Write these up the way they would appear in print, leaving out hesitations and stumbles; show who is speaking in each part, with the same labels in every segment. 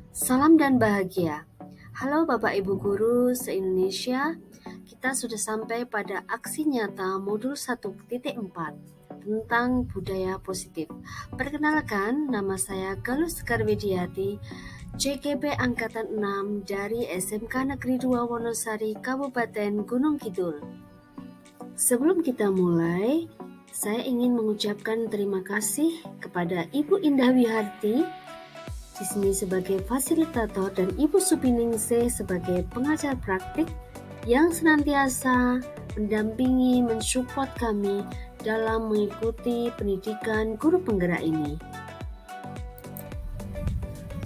Speaker 1: Salam dan bahagia. Halo Bapak Ibu Guru se-Indonesia, kita sudah sampai pada aksi nyata modul 1.4 tentang budaya positif. Perkenalkan, nama saya Galus Karwidiati, CGP Angkatan 6 dari SMK Negeri 2 Wonosari, Kabupaten Gunung Kidul. Sebelum kita mulai, saya ingin mengucapkan terima kasih kepada Ibu Indah Wiharti di sini sebagai fasilitator dan Ibu Supiningsih sebagai pengajar praktik yang senantiasa mendampingi, mensupport kami dalam mengikuti pendidikan guru penggerak ini.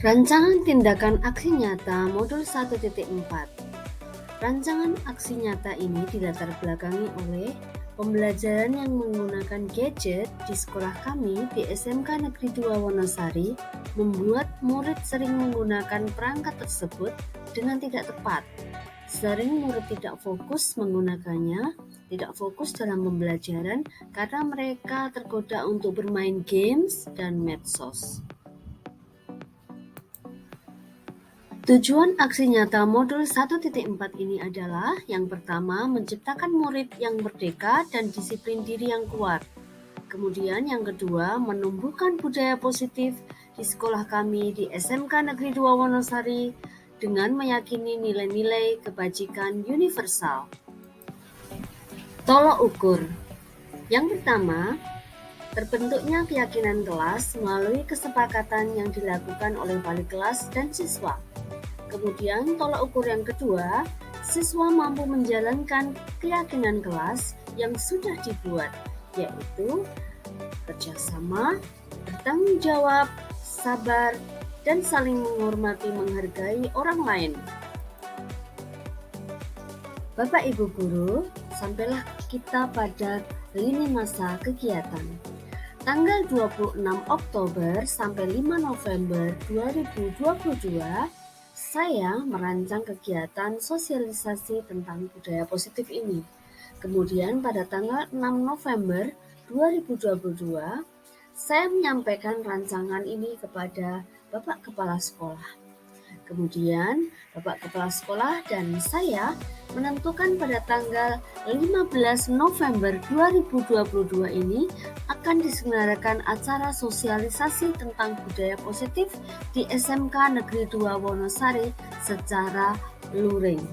Speaker 1: Rancangan tindakan aksi nyata modul 1.4. Rancangan aksi nyata ini dilatar belakangi oleh pembelajaran yang menggunakan gadget di sekolah kami di SMK Negeri 2 Wonosari membuat murid sering menggunakan perangkat tersebut dengan tidak tepat. Sering murid tidak fokus menggunakannya, tidak fokus dalam pembelajaran karena mereka tergoda untuk bermain games dan medsos. Tujuan aksi nyata modul 1.4 ini adalah yang pertama, menciptakan murid yang merdeka dan disiplin diri yang kuat. Kemudian yang kedua, menumbuhkan budaya positif di sekolah kami di SMK Negeri 2 Wonosari dengan meyakini nilai-nilai kebajikan universal. Tolok ukur. Yang pertama, terbentuknya keyakinan kelas melalui kesepakatan yang dilakukan oleh wali kelas dan siswa. Kemudian tolak ukur yang kedua, siswa mampu menjalankan keyakinan kelas yang sudah dibuat, yaitu kerjasama, bertanggung jawab, sabar, dan saling menghormati menghargai orang lain. Bapak Ibu Guru, sampailah kita pada lini masa kegiatan. Tanggal 26 Oktober sampai 5 November 2022, saya merancang kegiatan sosialisasi tentang budaya positif ini. Kemudian pada tanggal 6 November 2022, saya menyampaikan rancangan ini kepada Bapak Kepala Sekolah. Kemudian Bapak Kepala Sekolah dan saya menentukan pada tanggal 15 November 2022 ini akan diselenggarakan acara sosialisasi tentang budaya positif di SMK Negeri 2 Wonosari secara luring.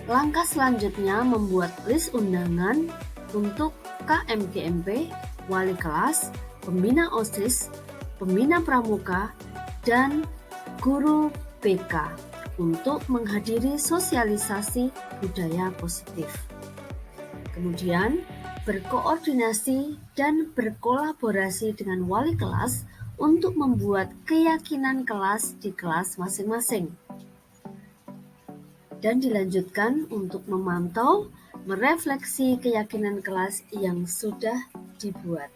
Speaker 1: Langkah selanjutnya membuat list undangan untuk KMGMP, wali kelas, pembina OSIS, pembina pramuka, dan guru BK untuk menghadiri sosialisasi budaya positif. Kemudian berkoordinasi dan berkolaborasi dengan wali kelas untuk membuat keyakinan kelas di kelas masing-masing. Dan dilanjutkan untuk memantau, merefleksi keyakinan kelas yang sudah dibuat.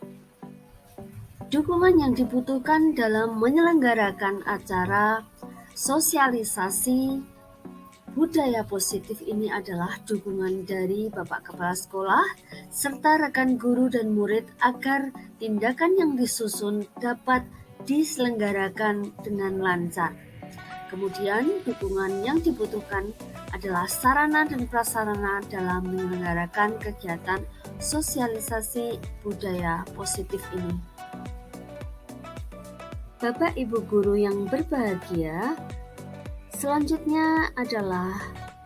Speaker 1: Dukungan yang dibutuhkan dalam menyelenggarakan acara sosialisasi budaya positif ini adalah dukungan dari Bapak Kepala Sekolah serta rekan guru dan murid agar tindakan yang disusun dapat diselenggarakan dengan lancar. Kemudian dukungan yang dibutuhkan adalah sarana dan prasarana dalam menyelenggarakan kegiatan sosialisasi budaya positif ini. Bapak Ibu Guru yang berbahagia, selanjutnya adalah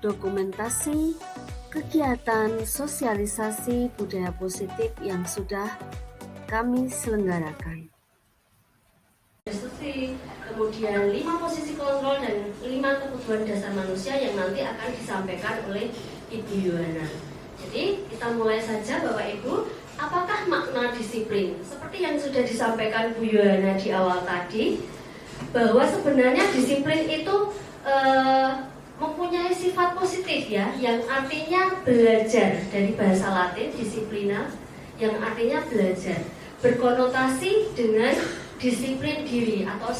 Speaker 1: dokumentasi kegiatan sosialisasi budaya positif yang sudah kami selenggarakan. Diskusi, kemudian 5 posisi kontrol dan 5 kebutuhan dasar manusia yang nanti akan disampaikan oleh Ibu Yohana. Jadi kita mulai saja Bapak Ibu. Apakah makna disiplin? Seperti yang sudah disampaikan Bu Yohana di awal tadi, bahwa sebenarnya disiplin itu mempunyai sifat positif ya, yang artinya belajar, dari bahasa Latin disiplina, yang artinya belajar, berkonotasi dengan disiplin diri atau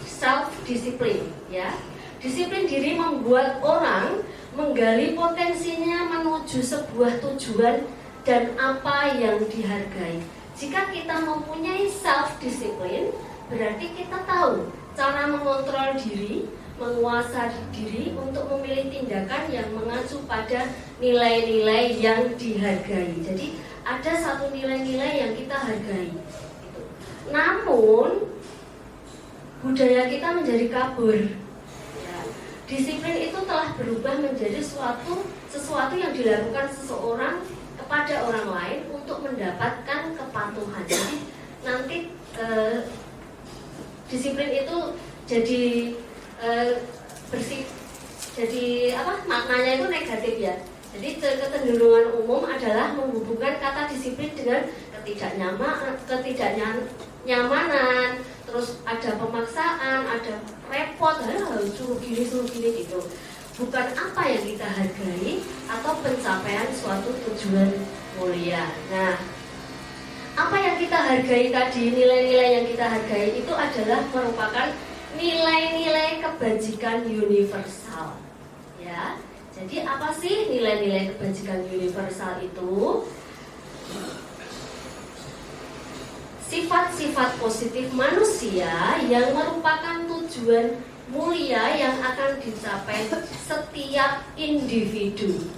Speaker 1: self disiplin ya. Disiplin diri membuat orang menggali potensinya menuju sebuah tujuan dan apa yang dihargai. Jika kita mempunyai self-discipline, berarti kita tahu cara mengontrol diri, menguasai diri untuk memilih tindakan yang mengacu pada nilai-nilai yang dihargai. Jadi ada satu nilai-nilai yang kita hargai. Namun budaya kita menjadi kabur. Ya, disiplin itu telah berubah menjadi sesuatu yang dilakukan seseorang kepada orang lain untuk mendapatkan kepatuhan. Jadi nanti disiplin itu jadi maknanya itu negatif ya. Jadi kecenderungan umum adalah menghubungkan kata disiplin dengan ketidaknyamanan, terus ada pemaksaan, ada repot, harus suruh gini gitu. Bukan apa yang kita hargai atau pencapaian suatu tujuan mulia. Nah, apa yang kita hargai tadi, nilai-nilai yang kita hargai itu adalah merupakan nilai-nilai kebajikan universal. Ya, jadi apa sih nilai-nilai kebajikan universal itu? Sifat-sifat positif manusia yang merupakan tujuan mulia yang akan dicapai setiap individu.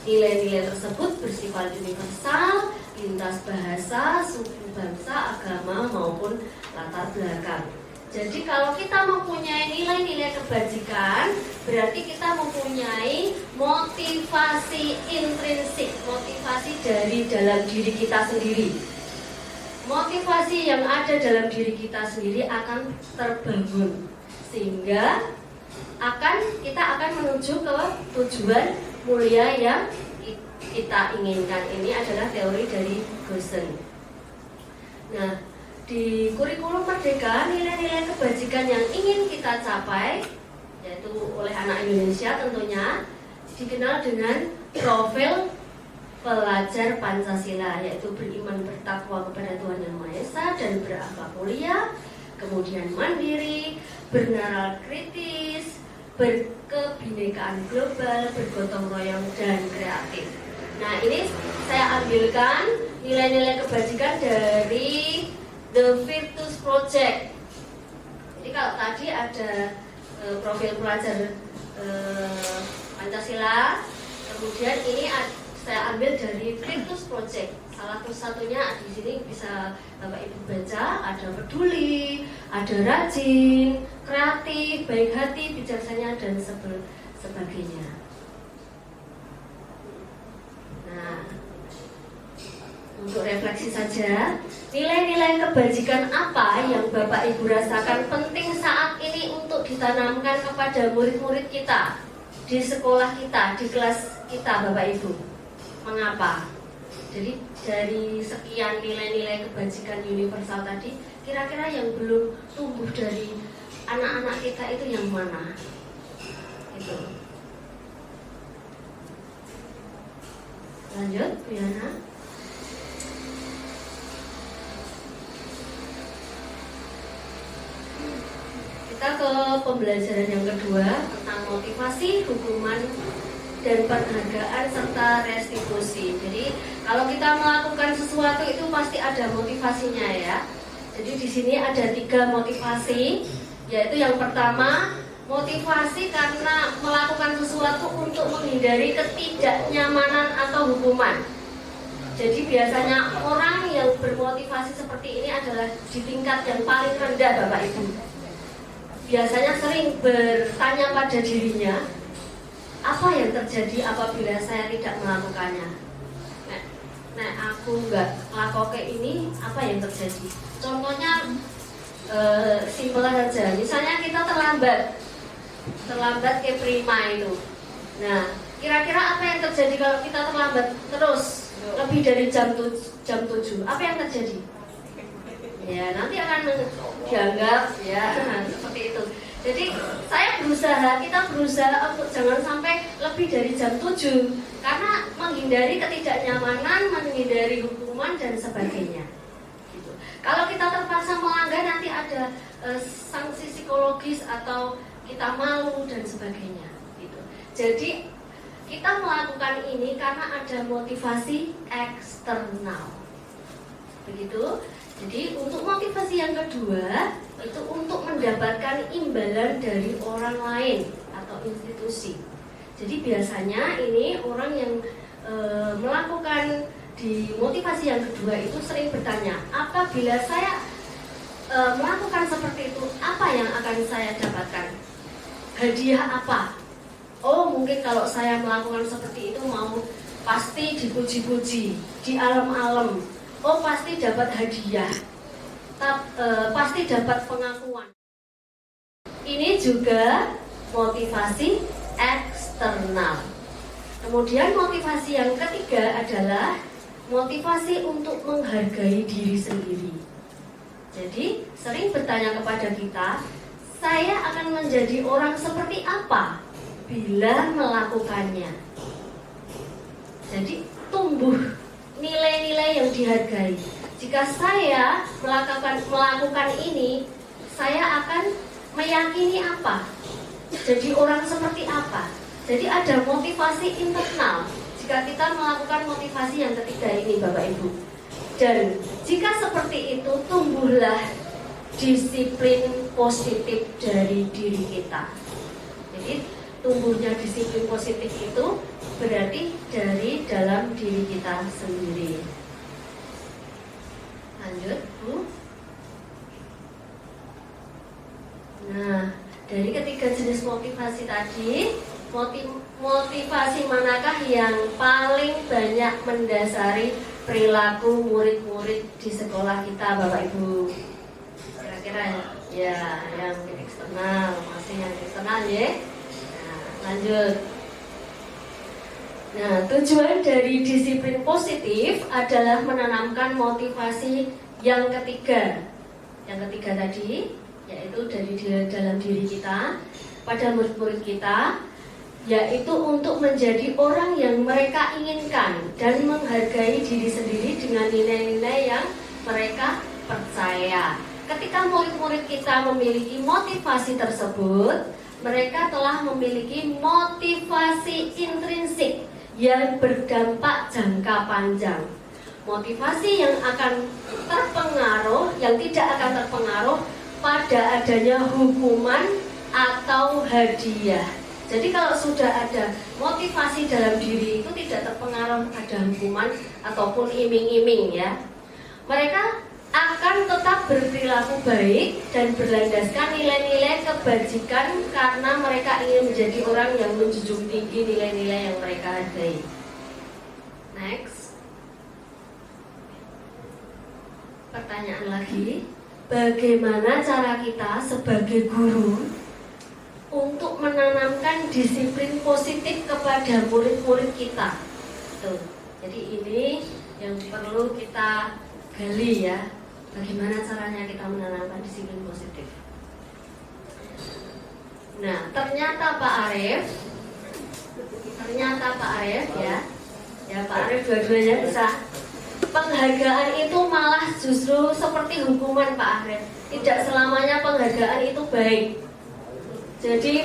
Speaker 1: Nilai-nilai tersebut bersifat universal, lintas bahasa, suku, bangsa, agama maupun latar belakang. Jadi kalau kita mempunyai nilai-nilai kebajikan, berarti kita mempunyai motivasi intrinsik, motivasi dari dalam diri kita sendiri. Motivasi yang ada dalam diri kita sendiri akan terbangun, sehingga kita akan menuju ke tujuan mulia yang kita inginkan. Ini adalah teori dari Goosen. Nah, di kurikulum Merdeka, nilai-nilai kebajikan yang ingin kita capai, yaitu oleh anak Indonesia tentunya, dikenal dengan profil pelajar Pancasila, yaitu beriman bertakwa kepada Tuhan Yang Maha Esa dan berakhlak mulia, kemudian mandiri, bernalar kritis, berkebinekaan global, bergotong royong, dan kreatif. Nah, ini saya ambilkan nilai-nilai kebajikan dari The Virtus Project. Jadi kalau tadi ada profil pelajar Pancasila, kemudian ini saya ambil dari Virtus Project. Salah satunya di sini bisa Bapak Ibu baca, ada peduli, ada rajin, kreatif, baik hati, bijaksana, dan sebagainya. Nah, untuk refleksi saja, nilai-nilai kebajikan apa yang Bapak Ibu rasakan penting saat ini untuk ditanamkan kepada murid-murid kita, di sekolah kita, di kelas kita, Bapak Ibu? Mengapa? Jadi dari sekian nilai-nilai kebajikan universal tadi, kira-kira yang belum tumbuh dari anak-anak kita itu yang mana? Itu. Lanjut, Bu Yana. Kita ke pembelajaran yang kedua tentang motivasi, hukuman, dan penghargaan serta restitusi. Jadi kalau kita melakukan sesuatu itu pasti ada motivasinya ya. Jadi di sini ada 3 motivasi, yaitu yang pertama motivasi karena melakukan sesuatu untuk menghindari ketidaknyamanan atau hukuman. Jadi biasanya orang yang bermotivasi seperti ini adalah di tingkat yang paling rendah, Bapak Ibu. Biasanya sering bertanya pada dirinya, apa yang terjadi apabila saya tidak melakukannya? Nah, aku nggak melakukan ini, apa yang terjadi? Contohnya simpel saja. Misalnya kita terlambat ke prima itu. Nah, kira-kira apa yang terjadi kalau kita terlambat terus lebih dari jam 7? Apa yang terjadi? Ya, nanti akan dianggap ya seperti itu. Jadi kita berusaha untuk jangan sampai lebih dari jam 7 karena menghindari ketidaknyamanan, menghindari hukuman dan sebagainya. Gitu. Kalau kita terpaksa melanggar nanti ada sanksi psikologis atau kita malu dan sebagainya. Gitu. Jadi kita melakukan ini karena ada motivasi eksternal. Begitu. Jadi untuk motivasi yang kedua itu untuk mendapatkan imbalan dari orang lain atau institusi. Jadi biasanya ini orang yang melakukan di motivasi yang kedua itu sering bertanya, apabila saya melakukan seperti itu, apa yang akan saya dapatkan? Hadiah apa? Oh, mungkin kalau saya melakukan seperti itu mau pasti dipuji-puji, di alam-alam. Oh, pasti dapat hadiah, pasti dapat pengakuan. Ini juga motivasi eksternal. Kemudian motivasi yang ketiga adalah motivasi untuk menghargai diri sendiri. Jadi sering bertanya kepada kita, saya akan menjadi orang seperti apa bila melakukannya. Jadi tumbuh nilai-nilai yang dihargai. Jika saya melakukan ini, saya akan meyakini apa? Jadi orang seperti apa? Jadi ada motivasi internal jika kita melakukan motivasi yang ketiga ini, Bapak Ibu. Dan jika seperti itu, tumbuhlah disiplin positif dari diri kita. Jadi tumbuhnya disiplin positif itu berarti dari dalam diri kita sendiri. Lanjut, Bu. Nah, dari ketiga jenis motivasi tadi, motivasi manakah yang paling banyak mendasari perilaku murid-murid di sekolah kita, Bapak Ibu? Kira-kira ya yang eksternal, masih yang eksternal ya. Nah, lanjut. Nah, tujuan dari disiplin positif adalah menanamkan motivasi yang ketiga. Yang ketiga tadi, yaitu dari dalam diri kita, pada murid-murid kita, yaitu untuk menjadi orang yang mereka inginkan dan menghargai diri sendiri dengan nilai-nilai yang mereka percaya. Ketika murid-murid kita memiliki motivasi tersebut, mereka telah memiliki motivasi intrinsik yang berdampak jangka panjang. Motivasi yang akan terpengaruh, yang tidak akan terpengaruh pada adanya hukuman atau hadiah. Jadi kalau sudah ada motivasi dalam diri itu tidak terpengaruh ada hukuman ataupun iming-iming ya. Mereka akan tetap berperilaku baik dan berlandaskan nilai-nilai kebajikan karena mereka ingin menjadi orang yang menjunjung tinggi nilai-nilai yang mereka hargai. Next. Pertanyaan lagi, bagaimana cara kita sebagai guru untuk menanamkan disiplin positif kepada murid-murid kita? Tuh. Jadi ini yang perlu kita gali ya. Bagaimana caranya kita menanamkan disiplin positif? Nah, ternyata Pak Arief ya Pak Arief dua-duanya bisa. Penghargaan itu malah justru seperti hukuman Pak Arief. Tidak selamanya penghargaan itu baik. Jadi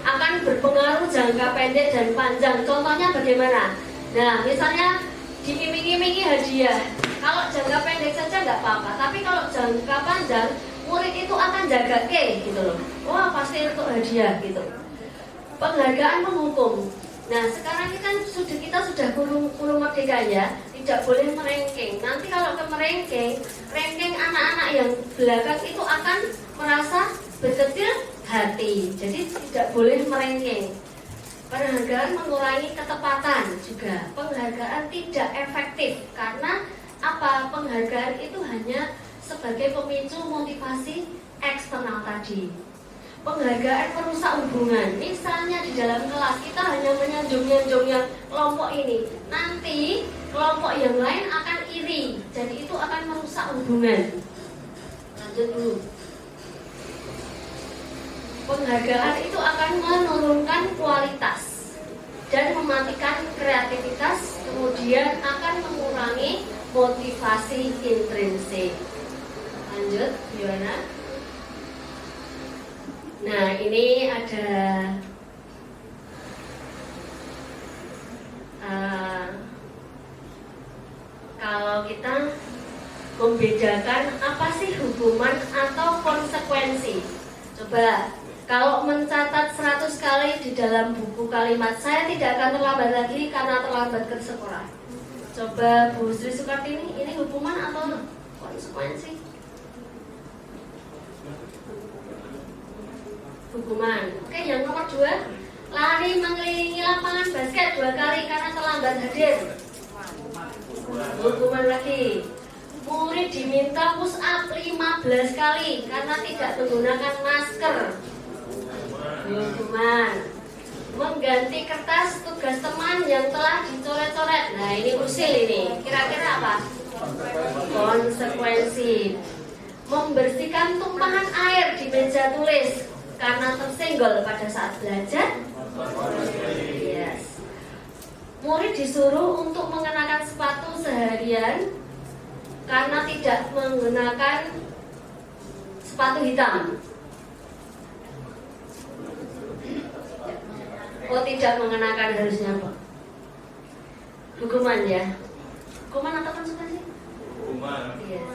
Speaker 1: akan berpengaruh jangka pendek dan panjang. Contohnya bagaimana? Nah, misalnya diiming-imingi hadiah. Kalau jangka pendek saja nggak apa-apa, tapi kalau jangka panjang, murid itu akan jaga gitu loh. Wah, pasti untuk hadiah gitu. Penghargaan menghukum. Nah, sekarang kita sudah kurung merdeka ya, tidak boleh merengking. Nanti kalau ke ranking anak-anak yang belakang itu akan merasa berkecil hati. Jadi tidak boleh merengking. Penghargaan mengurangi ketepatan juga. Penghargaan tidak efektif karena apa? Penghargaan itu hanya sebagai pemicu motivasi eksternal tadi. Penghargaan merusak hubungan. Misalnya di dalam kelas kita hanya menyanjung-nyanjung yang kelompok ini, nanti kelompok yang lain akan iri. Jadi itu akan merusak hubungan. Lanjut dulu. Penghargaan itu akan menurunkan kualitas dan mematikan kreativitas, kemudian akan mengurangi motivasi intrinsik. Lanjut, gimana? Nah, ini ada kalau kita membedakan apa sih hukuman atau konsekuensi. Coba, kalau mencatat 100 kali di dalam buku kalimat, saya tidak akan terlambat lagi karena terlambat ke sekolah. Coba Bu Sri Sukartini, ini hukuman atau konsekuensi? Hukuman. Oke, yang nomor 2, lari mengelilingi lapangan basket 2 kali karena terlambat hadir. Hukuman lagi. Murid diminta push up 15 kali karena tidak menggunakan masker. Hukuman. Mengganti kertas tugas teman yang telah dicoret-coret. Nah, ini usil ini. Kira-kira apa? Konsekuensi. Membersihkan tumpahan air di meja tulis karena tersenggol pada saat belajar. Yes. Murid disuruh untuk mengenakan sepatu seharian karena tidak menggunakan sepatu hitam. Oh, tidak mengenakan harusnya apa? Hukuman ya. Hukuman atau konsekuensi? Hukuman. Yes.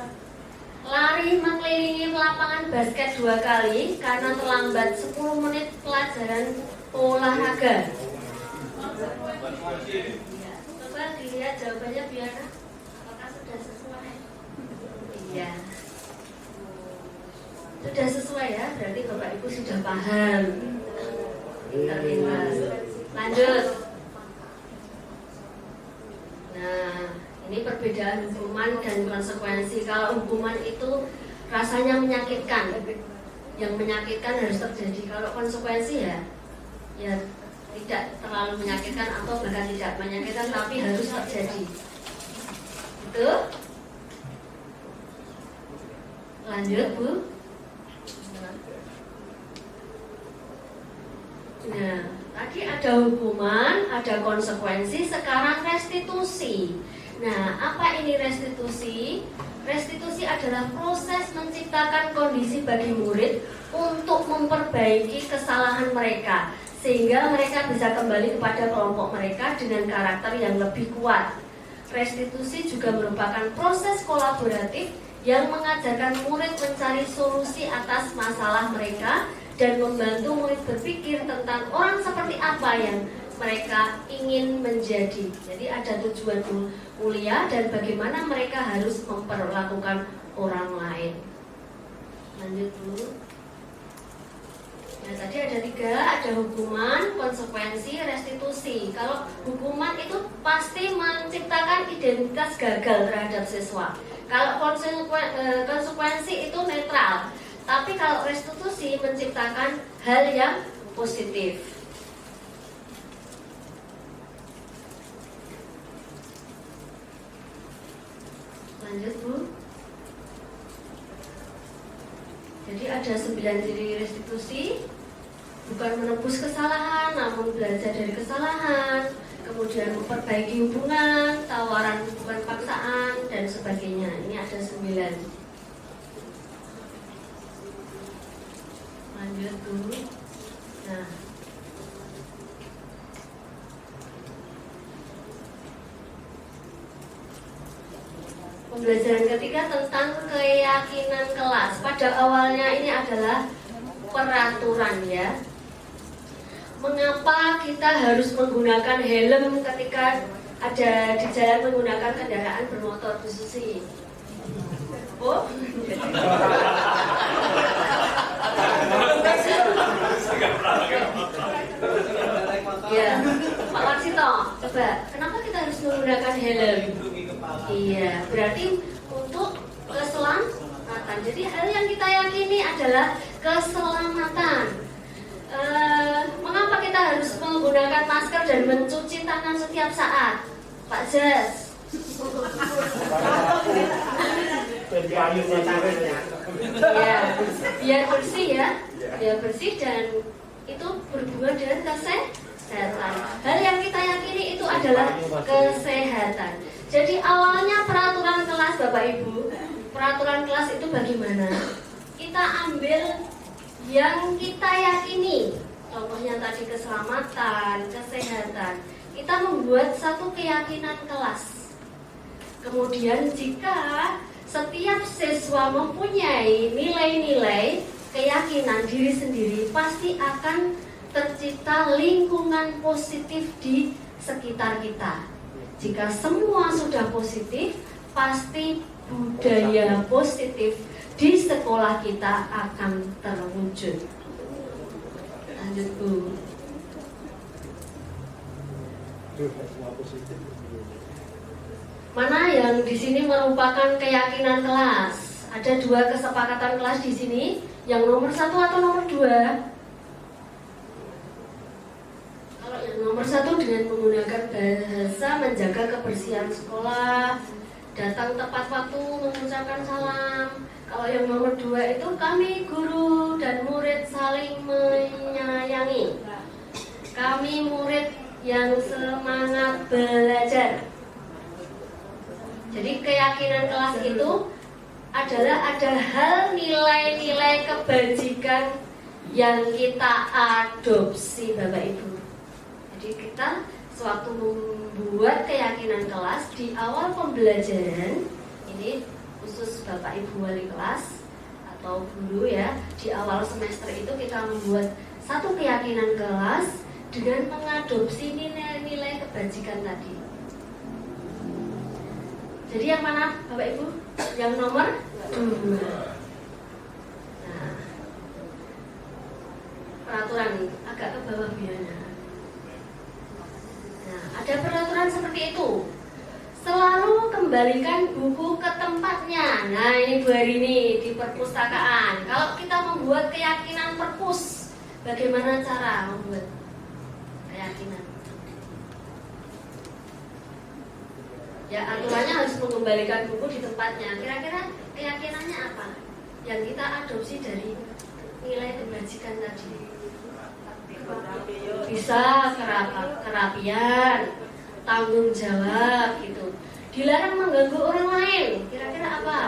Speaker 1: Lari mengelilingi lapangan basket 2 kali karena terlambat 10 menit pelajaran olahraga. Ya, coba dilihat jawabannya biar apakah sudah sesuai. Iya. Sudah sesuai ya, berarti Bapak Ibu sudah paham. Pintar-pintar. Lanjut. Nah, ini perbedaan hukuman dan konsekuensi. Kalau hukuman itu rasanya menyakitkan, yang menyakitkan harus terjadi. Kalau konsekuensi ya tidak terlalu menyakitkan atau bahkan tidak menyakitkan, tapi harus terjadi. Itu. Lanjut, Bu. Nah, tadi ada hukuman, ada konsekuensi, sekarang restitusi. Nah, apa ini restitusi? Restitusi adalah proses menciptakan kondisi bagi murid untuk memperbaiki kesalahan mereka, sehingga mereka bisa kembali kepada kelompok mereka dengan karakter yang lebih kuat. Restitusi juga merupakan proses kolaboratif yang mengajarkan murid mencari solusi atas masalah mereka dan membantu murid berpikir tentang orang seperti apa yang mereka ingin menjadi. Jadi ada tujuan kuliah dan bagaimana mereka harus memperlakukan orang lain. Lanjut dulu. Nah, tadi ada 3, ada hukuman, konsekuensi, restitusi. Kalau hukuman itu pasti menciptakan identitas gagal terhadap siswa. Kalau konsekuensi itu netral. Tapi kalau restitusi menciptakan hal yang positif. Lanjut, Bu. Jadi ada 9 ciri restitusi. Bukan menebus kesalahan, namun belajar dari kesalahan. Kemudian memperbaiki hubungan, tawaran bukan paksaan, dan sebagainya. Ini ada 9. Lanjut dulu. Nah, pembelajaran ketiga tentang keyakinan kelas. Pada awalnya ini adalah peraturan ya. Mengapa kita harus menggunakan helm ketika ada di jalan menggunakan kendaraan bermotor, Bu Susi? Oh? Ya, Pak Warsito, coba, kenapa kita harus menggunakan helm? Iya, berarti untuk keselamatan. Jadi hal yang kita yakini adalah keselamatan. Mengapa kita harus menggunakan masker dan mencuci tangan setiap saat, Pak Jas? Ya, biar bersih ya, biar bersih dan itu berhubungan dengan kesehatan. Hal yang kita yakini itu adalah kesehatan. Jadi awalnya peraturan kelas Bapak Ibu, peraturan kelas itu bagaimana? Kita ambil yang kita yakini, contohnya tadi keselamatan, kesehatan. Kita membuat satu keyakinan kelas. Kemudian jika setiap siswa mempunyai nilai-nilai keyakinan diri sendiri, pasti akan tercipta lingkungan positif di sekitar kita. Jika semua sudah positif, pasti budaya positif di sekolah kita akan terwujud. Lanjut Bu. Mana yang di sini merupakan keyakinan kelas? Ada 2 kesepakatan kelas di sini. Yang nomor 1 atau nomor 2? Kalau yang nomor 1 dengan menggunakan bahasa menjaga kebersihan sekolah, datang tepat waktu, mengucapkan salam. Kalau yang nomor 2 itu kami guru dan murid saling menyayangi. Kami murid yang semangat belajar. Jadi keyakinan kelas itu adalah ada hal nilai-nilai kebajikan yang kita adopsi Bapak Ibu. Jadi kita sewaktu membuat keyakinan kelas di awal pembelajaran, ini khusus Bapak Ibu wali kelas atau guru ya, di awal semester itu kita membuat satu keyakinan kelas dengan mengadopsi nilai-nilai kebajikan tadi. Jadi yang mana Bapak Ibu? Yang nomor 2. Nah, peraturan agak ke bawah biasa. Nah, ada peraturan seperti itu. Selalu kembalikan buku ke tempatnya. Nah, ini Bu Harini di perpustakaan. Kalau kita membuat keyakinan perpus, bagaimana cara membuat keyakinan? Ya, aturannya harus mengembalikan buku di tempatnya. Kira-kira keyakinannya apa? Yang kita adopsi dari nilai kebajikan tadi. Bisa kerapian, tanggung jawab gitu. Dilarang mengganggu orang lain. Kira-kira apa?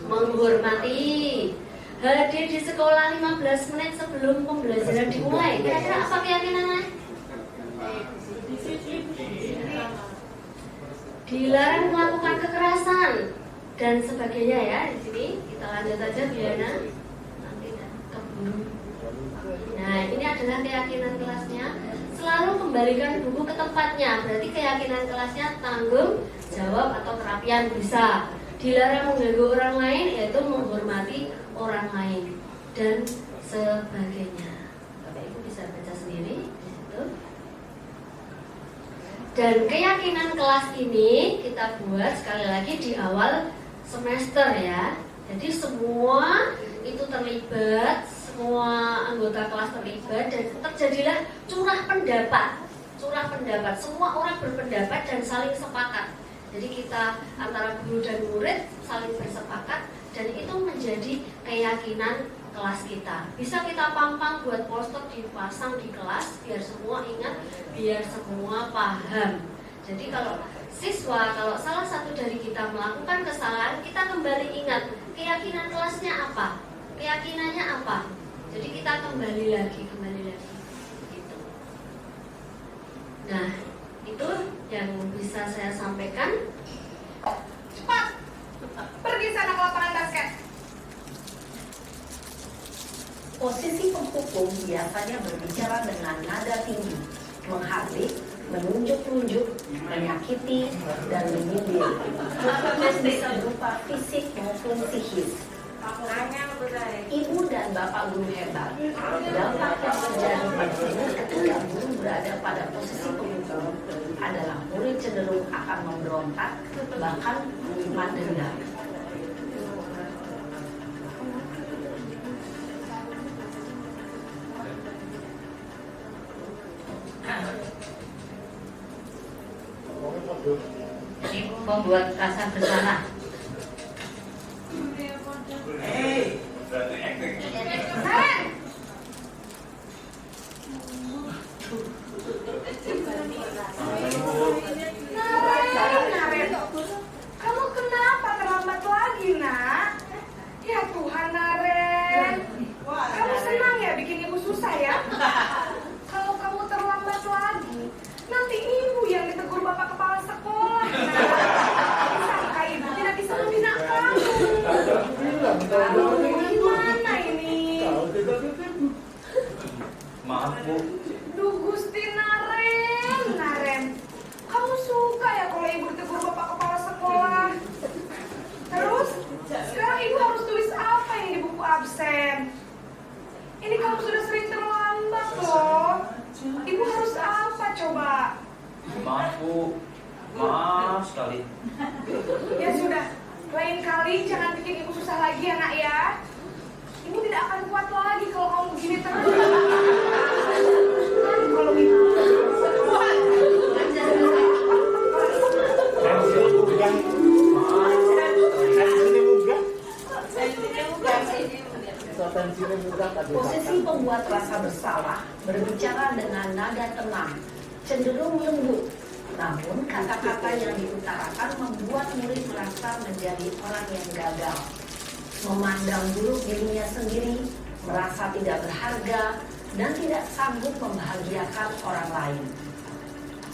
Speaker 1: Menghormati. Hadir di sekolah 15 menit sebelum pembelajaran dimulai. Kira-kira apa keyakinannya? Dilarang melakukan kekerasan dan sebagainya ya. Di sini kita lanjut aja Biana. Nanti keburu. Nah, ini adalah keyakinan kelasnya. Selalu kembalikan buku ke tempatnya. Berarti keyakinan kelasnya tanggung jawab atau kerapian bisa. Dilarang mengganggu orang lain, yaitu menghormati orang lain dan sebagainya. Bapak Ibu bisa baca sendiri di situ. Dan keyakinan kelas ini kita buat sekali lagi di awal semester ya. Jadi semua itu terlibat, semua anggota kelas terlibat dan terjadilah curah pendapat. Semua orang berpendapat dan saling sepakat. Jadi kita antara guru dan murid saling bersepakat dan itu menjadi keyakinan kelas kita. Bisa kita pampang buat poster dipasang di kelas biar semua ingat, biar semua paham. Jadi kalau salah satu dari kita melakukan kesalahan, kita kembali ingat keyakinan kelasnya apa, keyakinannya apa. Jadi kita kembali lagi gitu. Nah, itu yang bisa saya sampaikan.
Speaker 2: Cepat, pergi sana ke lapangan basket.
Speaker 3: Posisi penghukum biasanya berbicara dengan nada tinggi, menghardik, menunjuk-nunjuk, menyakiti, dan menyindir. Hukuman bisa berupa fisik maupun psikis. Ibu dan bapak guru hebat, dampak yang terjadi pada murid ketika guru berada pada posisi penghukum adalah murid cenderung akan memberontak, bahkan hukuman denda.
Speaker 1: Jadi membuat rasa bersalah.
Speaker 2: Naren, kamu kenapa terlambat lagi, Nak? Ya Tuhan, Naren. Kamu senang ya bikin ibu susah ya? Kalau kamu terlambat lagi, nanti ibu yang ditegur bapak kepala sekolah. Disangka ibu tidak bisa
Speaker 4: Maaf Bu, maaf sekali.
Speaker 2: Ya sudah, lain kali jangan bikin ibu susah lagi ya nak ya. Ibu tidak akan kuat lagi kalau kamu begini terus. Kalau ibu
Speaker 3: Posisi pembuat rasa bersalah berbicara dengan nada tenang, cenderung lembut. Namun kata-kata yang diutarakan membuat murid merasa menjadi orang yang gagal, memandang buruk dirinya sendiri, merasa tidak berharga, dan tidak sanggup membahagiakan orang lain.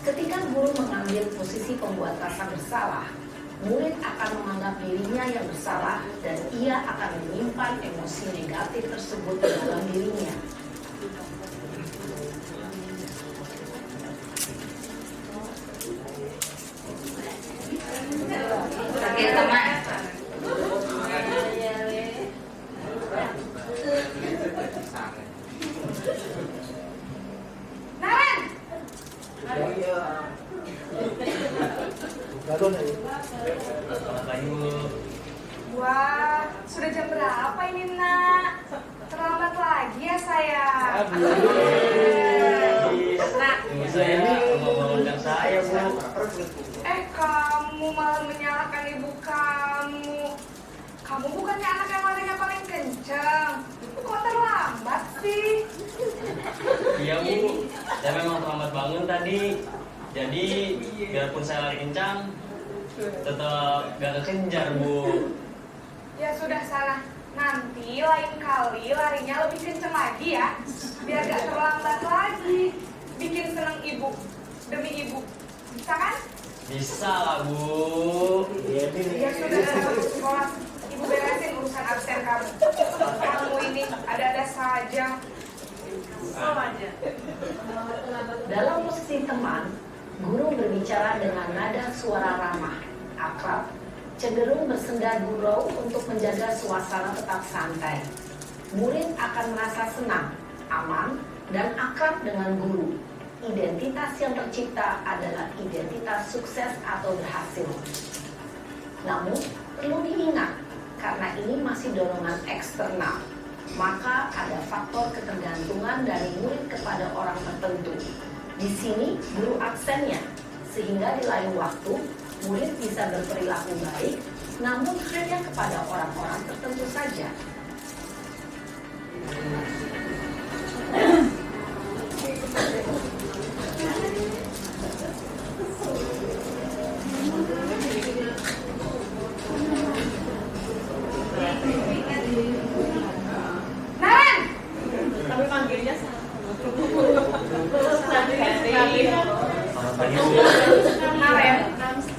Speaker 3: Ketika guru mengambil posisi pembuat rasa bersalah, murid akan menganggap dirinya yang bersalah dan ia akan menyimpan emosi negatif tersebut di dalam dirinya.
Speaker 2: Naren,
Speaker 4: Selamat pagi Bu.
Speaker 2: wah sudah jam berapa ini nak? Terlambat lagi ya saya. Nak,
Speaker 4: Ibu saya mau bangunkan saya Bu.
Speaker 2: kamu malah menyalahkan ibu kamu. Kamu bukannya anak yang larinya paling kencang. Kok terlambat sih?
Speaker 4: Iya Bu, saya memang terlambat bangun tadi. Jadi biarpun saya lari kencang, tetap gak kekejar Bu.
Speaker 2: Ya sudah sana. Nanti lain kali larinya lebih kencang lagi ya. Biar gak terlambat lagi. Bikin seneng ibu. Demi ibu. Bisa kan?
Speaker 4: Bisa lah Bu.
Speaker 2: Ya sudah masuk sekolah. Ibu beresin urusan absen kamu. Kamu ini ada-ada saja.
Speaker 3: Dalam posisi teman, guru berbicara dengan nada suara ramah, akrab, cenderung bersenda gurau untuk menjaga suasana tetap santai. Murid akan merasa senang, aman, dan akrab dengan guru. Identitas yang tercipta adalah identitas sukses atau berhasil. Namun, perlu diingat, karena ini masih dorongan eksternal, maka ada faktor ketergantungan dari murid kepada orang tertentu. Di sini guru aksennya, sehingga di lain waktu murid bisa berperilaku baik, namun hanya kepada orang-orang tertentu saja.
Speaker 2: Naren!
Speaker 4: Selamat pagi Bu.
Speaker 2: Naren,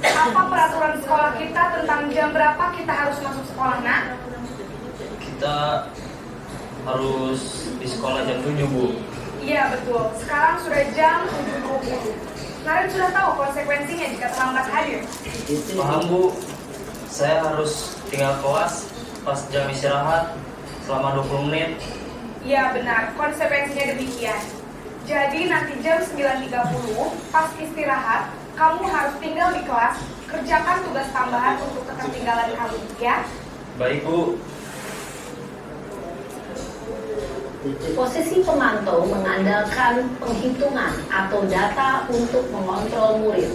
Speaker 2: apa peraturan sekolah kita tentang jam berapa kita harus masuk sekolah, nak?
Speaker 4: Kita harus di sekolah jam 7 Bu.
Speaker 2: Iya betul, sekarang sudah jam 7.20. Naren sudah tahu konsekuensinya jika terlambat hadir.
Speaker 4: Paham Bu, saya harus tinggal kelas pas jam istirahat selama 20 menit.
Speaker 2: Iya benar, konsekuensinya demikian. Jadi nanti jam 9.30 pas istirahat, kamu harus tinggal di kelas, kerjakan tugas tambahan untuk ketertinggalan kamu, ya?
Speaker 4: Baik Bu.
Speaker 3: Posisi pemantau mengandalkan penghitungan atau data untuk mengontrol murid.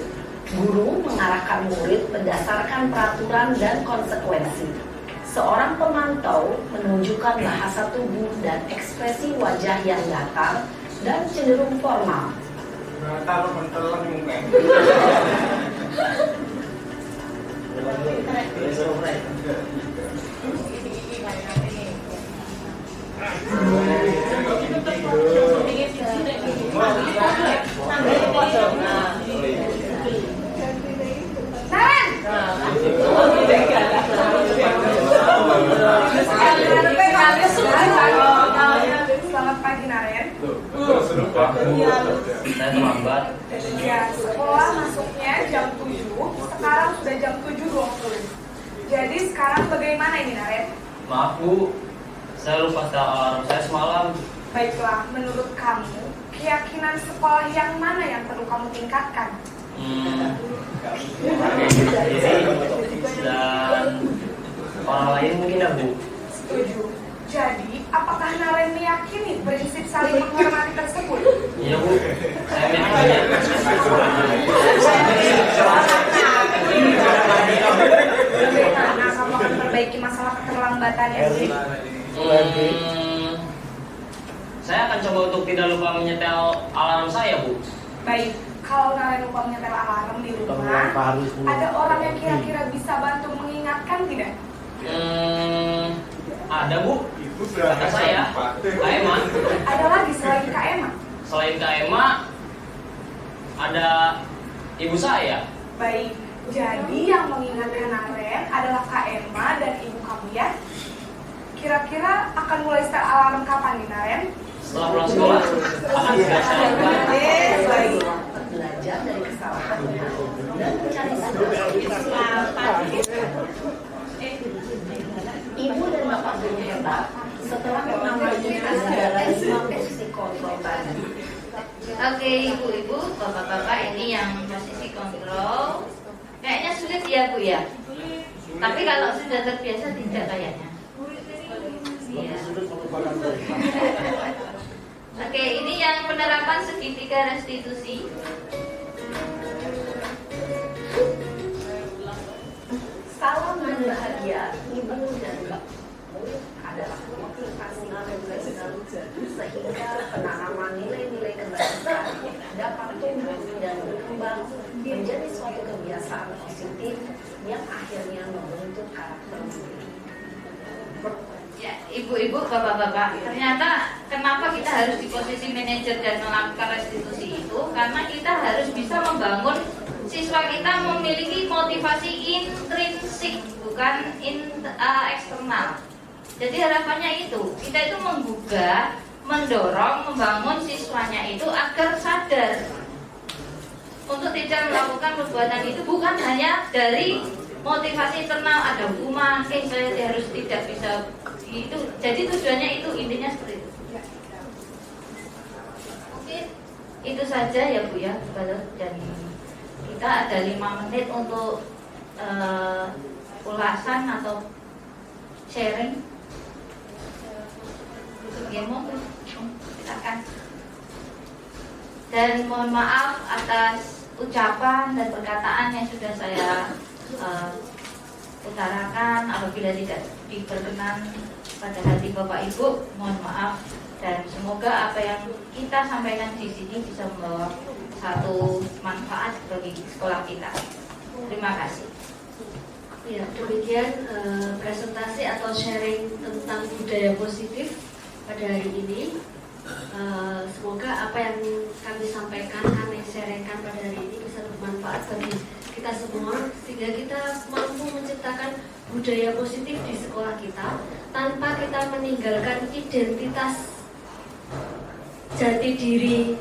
Speaker 3: Guru mengarahkan murid berdasarkan peraturan dan konsekuensi. Seorang pemantau menunjukkan bahasa tubuh dan ekspresi wajah yang datar dan cenderung formal.
Speaker 2: Naren! Selamat pagi, Naren.
Speaker 4: Saya terlambat.
Speaker 2: Ya, sekolah masuknya jam 7, sekarang sudah jam 7.20. Jadi sekarang bagaimana ini, Naren?
Speaker 4: Maaf Bu, saya lupa setel alarm saya semalam.
Speaker 2: Baiklah, menurut kamu, keyakinan sekolah yang mana yang perlu kamu tingkatkan?
Speaker 4: Menghargai diri sendiri dan orang lain mungkin ya Bu.
Speaker 2: Setuju. Jadi, apakah Naren meyakini prinsip saling menghormati tersebut?
Speaker 4: Iya Bu, saya meyakini.
Speaker 2: Bagaimana kamu akan perbaiki masalah keterlambatannya sih?
Speaker 4: Saya akan coba untuk tidak lupa menyetel alarm saya Bu.
Speaker 2: Baik, kalau Naren lupa menyetel alarm di rumah, ada orang yang kira-kira bisa bantu mengingatkan tidak?
Speaker 4: Ada Bu, kata saya, Kak Emma.
Speaker 2: Ada lagi selain Kak Emma?
Speaker 4: Selain Kak Emma, ada ibu saya.
Speaker 2: Baik, jadi yang mengingatkan Naren adalah Kak Emma dan ibu kamu ya? Kira-kira akan mulai setel alarm kapan nih Naren?
Speaker 4: Setelah pulang sekolah, akan segera saya lakukan.
Speaker 2: Baik.
Speaker 3: Belajar dari kesalahannya dan mencari solusi. Ibu dan bapak guru hebat setelah menambahnya adalah 5 posisi kontrol tadi.
Speaker 5: Oke, ibu-ibu, bapak-bapak, ini yang posisi kontrol. Kayaknya sulit ya Bu ya. Tapi kalau sudah terbiasa tidak kayaknya. Iya. Oke, ini yang penerapan segitiga restitusi.
Speaker 3: Salam dan bahagia ibu dan bapak adalah motivasi sehingga penanaman nilai-nilai kebajikan dapat tumbuh dan berkembang menjadi suatu kebiasaan positif yang akhirnya membentuk karakter diri.
Speaker 5: Ya, ibu-ibu, bapak-bapak, ternyata kenapa kita harus di posisi manajer dan melakukan restitusi itu? Karena kita harus bisa membangun siswa kita memiliki motivasi intrinsik, bukan eksternal. Jadi harapannya itu, kita itu menggugah, mendorong, membangun siswanya itu agar sadar untuk tidak melakukan perbuatan itu, bukan hanya dari motivasi internal, ada hukuman, saya harus tidak bisa itu. Jadi tujuannya itu, intinya seperti itu. Mungkin itu saja ya Bu ya, dan kita ada 5 menit untuk ulasan atau sharing. Silakan. Dan mohon maaf atas ucapan dan perkataan yang sudah saya utarakan. Apabila tidak diperkenan pada hati Bapak Ibu, mohon maaf, dan semoga apa yang kita sampaikan di sini bisa membawa satu manfaat bagi sekolah kita. Terima kasih.
Speaker 1: Ya, demikian presentasi atau sharing tentang budaya positif pada hari ini. Semoga apa yang kami sampaikan, kami sharingkan pada hari ini bisa bermanfaat bagi kita semua, sehingga kita mampu menciptakan budaya positif di sekolah kita tanpa kita meninggalkan identitas jati diri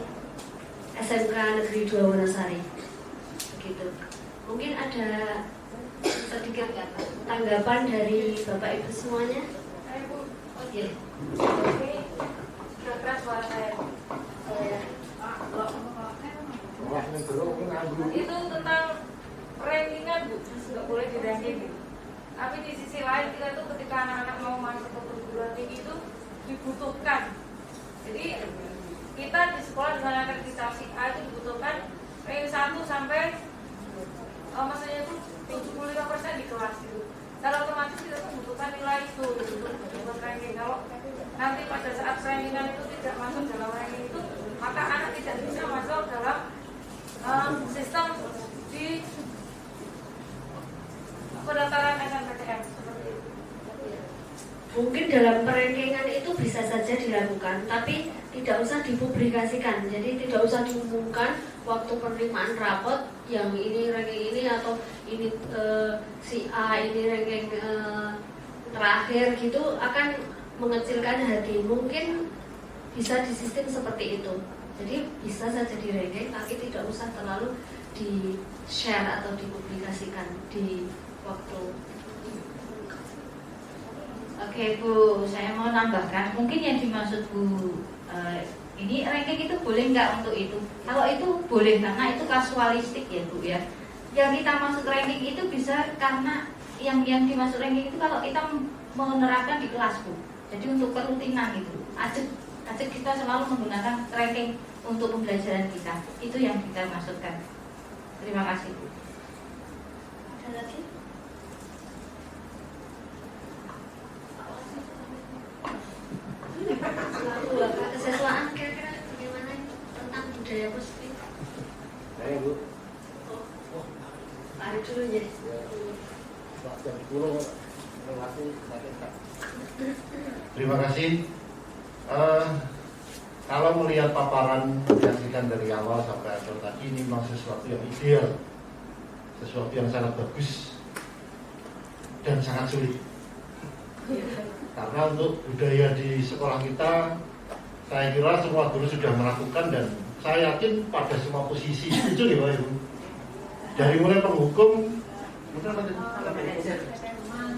Speaker 1: SMK Negeri 2 Wonosari. Begitu. Mungkin ada sedikit tanggapan dari Bapak Ibu semuanya.
Speaker 5: Oh iya.
Speaker 2: Keras suara saya.
Speaker 6: Itu tentang rankingan Bu, nggak boleh di ranking. Tapi di sisi lain kita tuh ketika anak-anak mau masuk ke perguruan tinggi itu dibutuhkan. Jadi kita di sekolah dengan akreditasi A itu dibutuhkan ranking 1 sampai maksudnya itu 75% di kelas itu. Kalau otomatis kita membutuhkan nilai itu untuk ranking. Kalau nanti pada saat rankingan itu tidak masuk dalam ranking itu, maka anak tidak bisa masuk dalam sistem di pendaftaran SNPTN seperti itu.
Speaker 1: Mungkin dalam perankingan itu bisa saja dilakukan, tapi tidak usah dipublikasikan. Jadi tidak usah diumumkan waktu penerimaan rapot yang ini ranking ini atau ini si A ini ranking terakhir gitu, akan mengecilkan hati. Mungkin bisa di sistem seperti itu. Jadi bisa saja di ranking, tapi tidak usah terlalu di share atau dipublikasikan di waktu.
Speaker 5: Oke Bu, saya mau nambahkan, mungkin yang dimaksud Bu Ini ranking itu boleh nggak untuk itu? Kalau itu boleh, karena itu kasualistik ya Bu ya. Yang kita masuk ranking itu bisa karena yang dimasuk ranking itu kalau kita menerapkan di kelas Bu. Jadi untuk kerutinan itu, ajak kita selalu menggunakan ranking untuk pembelajaran kita. Itu yang kita maksudkan. Terima kasih Bu. Ada lagi?
Speaker 1: Kesiswaan kira-kira bagaimana tentang budaya positif?
Speaker 7: Saya Bu.
Speaker 1: Pak Arif dulu ya.
Speaker 7: Jam 10 relasi sakit. Terima kasih. Kalau melihat paparan menyaksikan dari awal sampai akhir tadi, ini memang sesuatu yang ideal, sesuatu yang sangat bagus dan sangat sulit. Karena untuk budaya di sekolah kita, saya kira semua guru sudah melakukan dan saya yakin pada semua posisi itu nih Pak Ibu. Dari mulai penghukum,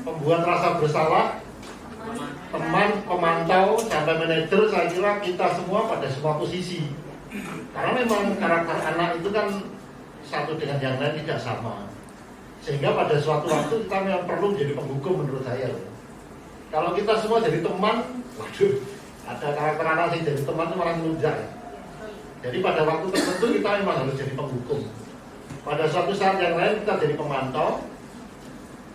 Speaker 7: pembuat rasa bersalah, teman, pemantau, sampai manajer, saya kira kita semua pada semua posisi. Karena memang karakter anak itu kan satu dengan yang lain tidak sama. Sehingga pada suatu waktu kita memang perlu menjadi penghukum menurut saya. Kalau kita semua jadi teman, waduh, ada karakter anak yang jadi teman itu malah melunjak ya. Jadi pada waktu tertentu kita memang harus jadi penghukum. Pada suatu saat yang lain kita jadi pemantau.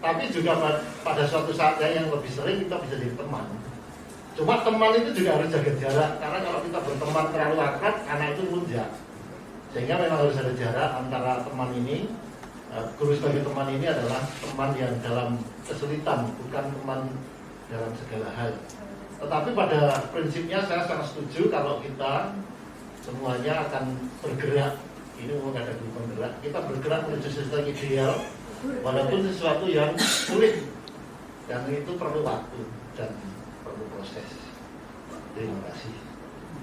Speaker 7: Tapi juga pada suatu saat yang lebih sering kita bisa jadi teman. Cuma teman itu juga harus jaga jarak. Karena kalau kita berteman terlalu akrab, anak itu melunjak. Sehingga memang harus ada jarak antara teman ini. Guru sebagai teman ini adalah teman yang dalam kesulitan, bukan teman dalam segala hal. Tetapi pada prinsipnya saya sangat setuju kalau kita semuanya akan bergerak. Ini mau ada guru penggerak. Kita bergerak menuju sesuatu yang ideal, walaupun sesuatu yang sulit. Dan itu perlu waktu dan perlu proses. Terima kasih.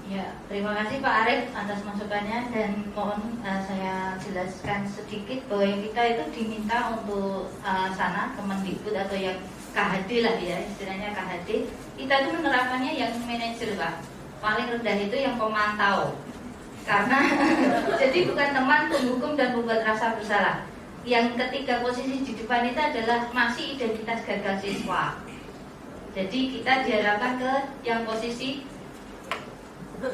Speaker 5: Ya, terima kasih Pak Arif atas masukannya dan mohon saya jelaskan sedikit bahwa yang kita itu diminta untuk sana Kemendikbud atau yang KHD lah ya, istilahnya KHD. Kita itu menerapkannya yang manajer Pak. Paling rendah itu yang pemantau. Karena jadi bukan teman, penghukum dan pembuat rasa bersalah. Yang ketiga posisi di depan itu adalah masih identitas gagal siswa. Jadi kita diarahkan ke yang posisi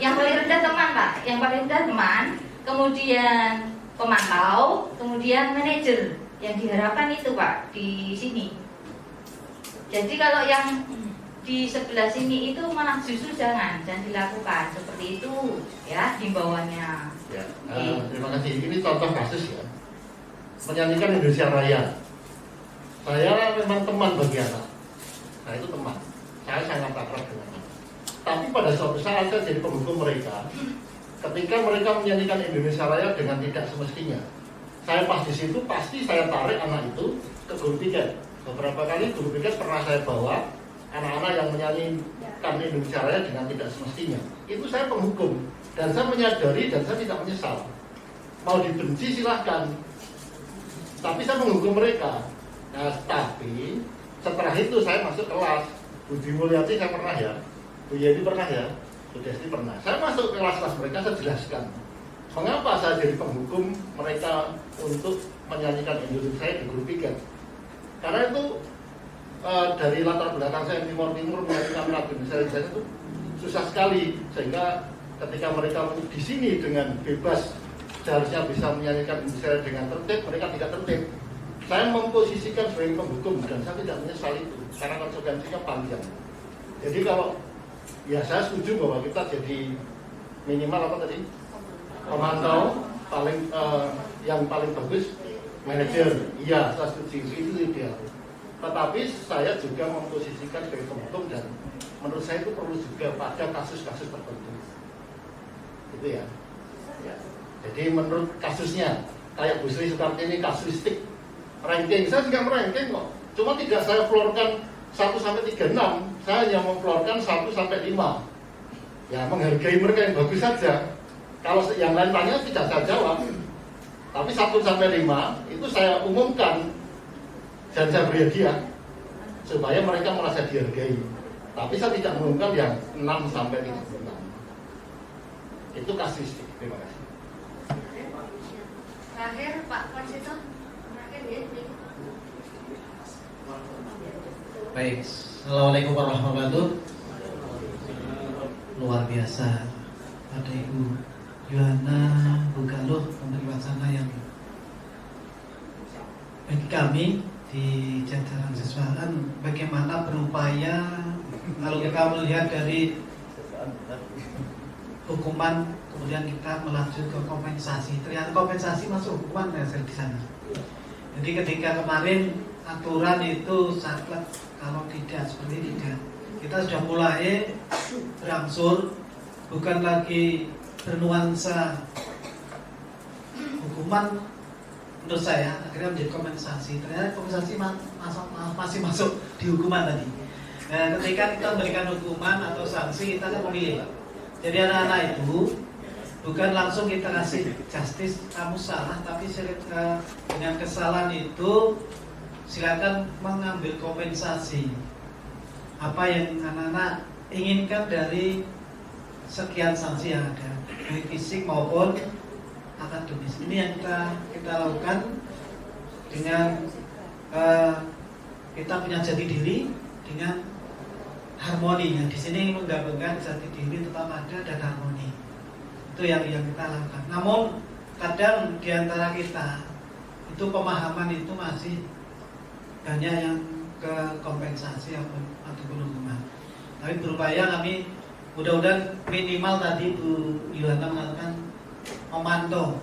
Speaker 5: yang paling rendah teman Pak, yang paling rendah teman, kemudian pemantau, kemudian manajer. Yang diharapkan itu Pak di sini. Jadi kalau yang di sebelah sini itu malah justru jangan dilakukan seperti itu ya himbauannya.
Speaker 7: Ya, terima kasih. Ini contoh kasus ya. Menyanyikan Indonesia Raya. Saya memang teman bagi anak. Nah itu teman. Saya sangat akrab dengan anak. Tapi pada suatu saat saya jadi penghukum mereka. Ketika mereka menyanyikan Indonesia Raya dengan tidak semestinya, saya pas di situ pasti saya tarik anak itu ke guru piket. Beberapa kali guru piket pernah saya bawa anak-anak yang menyanyikan Indonesia Raya dengan tidak semestinya. Itu saya penghukum dan saya menyadari dan saya tidak menyesal. Mau dibenci silahkan, tapi saya menghukum mereka. Nah, tapi setelah itu saya masuk kelas. Budi Mulyati saya pernah ya, Bu Yedi pernah ya, Bu Desti pernah. Saya masuk kelas-kelas mereka, saya jelaskan mengapa saya jadi penghukum mereka untuk menyanyikan Indonesia Raya di guru piket. Karena itu dari latar belakang saya timur-timur menyanyikan lagu Indonesia Raya itu susah sekali, sehingga ketika mereka di sini dengan bebas seharusnya bisa menyanyikan Indonesia Raya dengan tertib, mereka tidak tertib. Saya memposisikan sebagai penghukum dan saya tidak menyesal itu karena konsekuensinya panjang. Jadi kalau ya saya setuju bahwa kita jadi minimal apa tadi, pemantau paling yang paling bagus manajer. Iya, saya setuju itu ideal. Tetapi saya juga memposisikan sebagai penghukum dan menurut saya itu perlu juga pada kasus-kasus tertentu. Itu ya. Ya. Jadi menurut kasusnya kayak Bu Sri Sukartini kasuistik. Ranking, saya juga meranking kok. Cuma tidak saya florkan 1 sampai 36, saya hanya memflorkan 1 sampai 5. Ya, menghargai mereka yang bagus saja. Kalau yang lain tanya tidak saya jawab. Tapi 1 sampai 5 itu saya umumkan dan saya beri hadiah supaya mereka merasa dihargai. Tapi saya tidak mengumumkan yang 6 sampai 36. Itu kasuistik. Terima kasih.
Speaker 5: Terakhir Pak Konsitor, terakhir ya.
Speaker 8: Baik, Assalamualaikum warahmatullahi wabarakatuh. Luar biasa ada Ibu Yohana Bugaluh, Menteri Wacana, yang bagi kami di jajaran siswaan bagaimana berupaya. Kalau kita melihat dari hukuman, kemudian kita melaju ke kompensasi, ternyata kompensasi masuk hukuman hasil di sana. Jadi ketika kemarin aturan itu saklek, kalau tidak seperti tidak, kita sudah mulai berangsur, bukan lagi bernuansa hukuman. Menurut saya akhirnya menjadi kompensasi. Ternyata kompensasi masih masuk di hukuman tadi. Nah, ketika kita memberikan hukuman atau sanksi, kita akan memilih. Jadi anak-anak itu bukan langsung kita kasih justice, kamu salah, tapi dengan kesalahan itu silakan mengambil kompensasi. Apa yang anak-anak inginkan dari sekian sanksi yang ada, baik fisik maupun akademis. Ini yang kita lakukan dengan kita punya jati diri dengan harmoni. Di sini menggabungkan jati diri tetap ada dan harmoni. Itu yang kita lakukan. Namun kadang di antara kita itu pemahaman itu masih banyak yang ke kompensasi ataupun hukuman. Tapi berupaya kami mudah-mudahan minimal tadi Bu Yohana mengatakan memantau.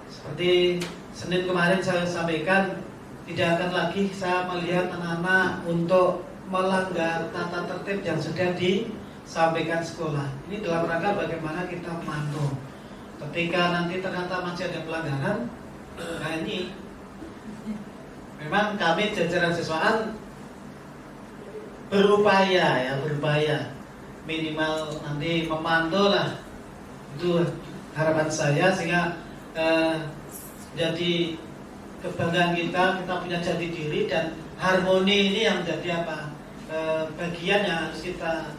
Speaker 8: Seperti Senin kemarin saya sampaikan, tidak akan lagi saya melihat anak-anak untuk melanggar tata tertib yang sudah disampaikan sekolah. Ini dalam rangka bagaimana kita memantau. Ketika nanti ternyata masih ada pelanggaran, nah ini memang kami jajaran siswaan berupaya minimal nanti memantau lah. Itu harapan saya, sehingga jadi kebanggaan kita punya jati diri dan harmoni ini yang menjadi bagian yang harus kita